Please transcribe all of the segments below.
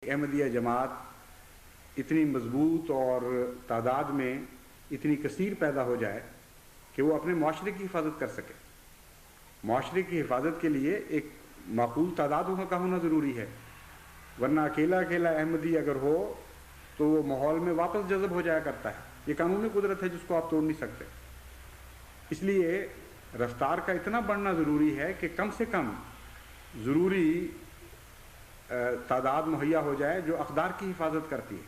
अहमदिया जमात इतनी मजबूत और तादाद में इतनी कसीर पैदा हो जाए कि वो अपने माशरे की हिफाजत कर सके। माशरे की हिफाजत के लिए एक माकूल तादाद का होना ज़रूरी है, वरना अकेला अकेला अहमदी अगर हो तो वो माहौल में वापस जज़ब हो जाया करता है। ये कानूनी कुदरत है जिसको आप तोड़ नहीं सकते। इसलिए रफ्तार का इतना बढ़ना ज़रूरी है कि कम से कम ज़रूरी तादाद मुहैया हो जाए जो अक़दार की हिफाजत करती है,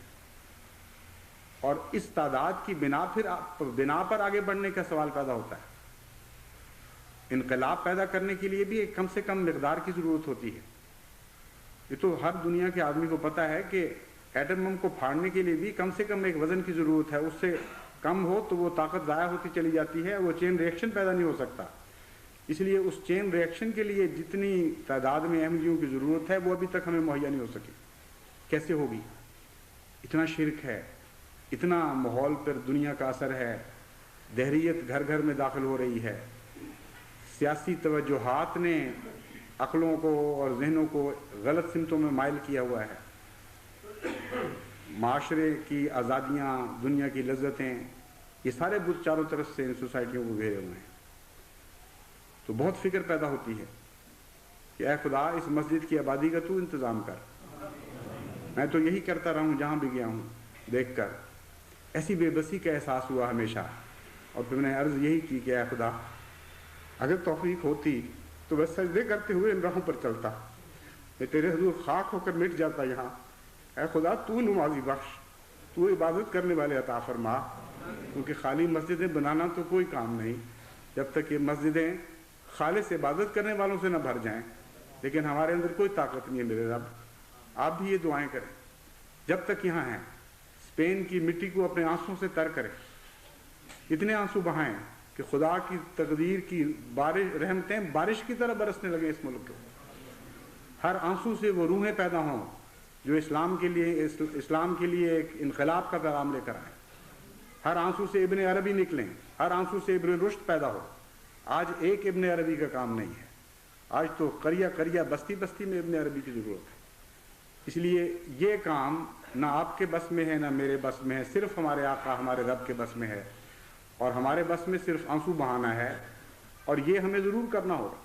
और इस तादाद की बिना पर आगे बढ़ने का सवाल पैदा होता है। इनकलाब पैदा करने के लिए भी एक कम से कम मिक़दार की ज़रूरत होती है। ये तो हर दुनिया के आदमी को पता है कि एटम बम को फाड़ने के लिए भी कम से कम एक वज़न की ज़रूरत है। उससे कम हो तो वो ताकत ज़ाया होती चली जाती है, वो चेन रिएक्शन पैदा नहीं हो सकता। इसलिए उस चेन रिएक्शन के लिए जितनी तादाद में अहमदियों की ज़रूरत है वो अभी तक हमें मुहैया नहीं हो सकी। कैसे होगी? इतना शिरक है, इतना माहौल पर दुनिया का असर है, दहरियत घर घर में दाखिल हो रही है, सियासी तवज्जुहात ने अक़लों को और जहनों को गलत सिमतों में माइल किया हुआ है। माशरे की आज़ादियाँ, दुनिया की लज्जतें, ये सारे बुत चारों तरफ से इन सोसाइटियों को घेरे हुए हैं। तो बहुत फिक्र पैदा होती है कि ऐ खुदा इस मस्जिद की आबादी का तू इंतज़ाम कर। मैं तो यही करता रहा हूँ जहाँ भी गया हूँ, देख कर ऐसी बेबसी का एहसास हुआ हमेशा। और फिर मैंने अर्ज़ यही की कि ऐ खुदा अगर तौफीक होती तो बस सजदे करते हुए इन राहों पर चलता, मैं तेरे हुजूर खाक होकर मिट जाता यहाँ। ऐ खुदा तू नमाजी बख्श, तू इबादत करने वाले अता फरमा, क्योंकि खाली मस्जिदें बनाना तो कोई काम नहीं जब तक ये मस्जिदें खालिस इबादत करने वालों से न भर जाएं। लेकिन हमारे अंदर कोई ताकत नहीं है मेरे रब। आप भी ये दुआएं करें जब तक यहाँ हैं, स्पेन की मिट्टी को अपने आंसुओं से तर करें, इतने आंसू बहाएं कि खुदा की तकदीर की बारिश, रहमतें बारिश की तरह बरसने लगे इस मुल्क को। हर आंसू से वो रूहें पैदा हों जो इस्लाम के लिए एक इनकलाब का पैगाम लेकर आए। हर आंसू से इब्ने अरबी निकलें, हर आंसू से इब्ने रुश्द पैदा हो। आज एक इब्ने अरबी का काम नहीं है, आज तो करिया करिया बस्ती बस्ती में इब्ने अरबी की ज़रूरत है। इसलिए ये काम ना आपके बस में है ना मेरे बस में है, सिर्फ हमारे आका हमारे रब के बस में है। और हमारे बस में सिर्फ आंसू बहाना है, और ये हमें ज़रूर करना होगा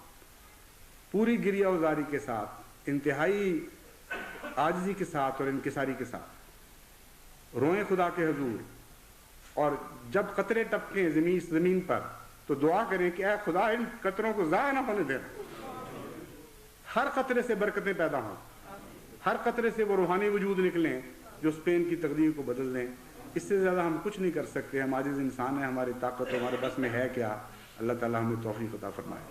पूरी गिरिया उजारी के साथ, इंतहाई आजिज़ी के साथ और इनकिसारी के साथ। रोएं खुदा के हुजूर, और जब कतरे टपकें ज़मीन पर तो दुआ करें कि ऐ खुदा इन कतरों को ज़ाया ना होने देना। हर कतरे से बरकतें पैदा हों, हर कतरे से वो रूहानी वजूद निकलें जो स्पेन की तकदीर को बदल दें। इससे ज़्यादा हम कुछ नहीं कर सकते। हम आजिज़ इंसान हैं, हमारी ताकत हमारे बस में है क्या? अल्लाह ताला हमें तौफीक अता फरमाए।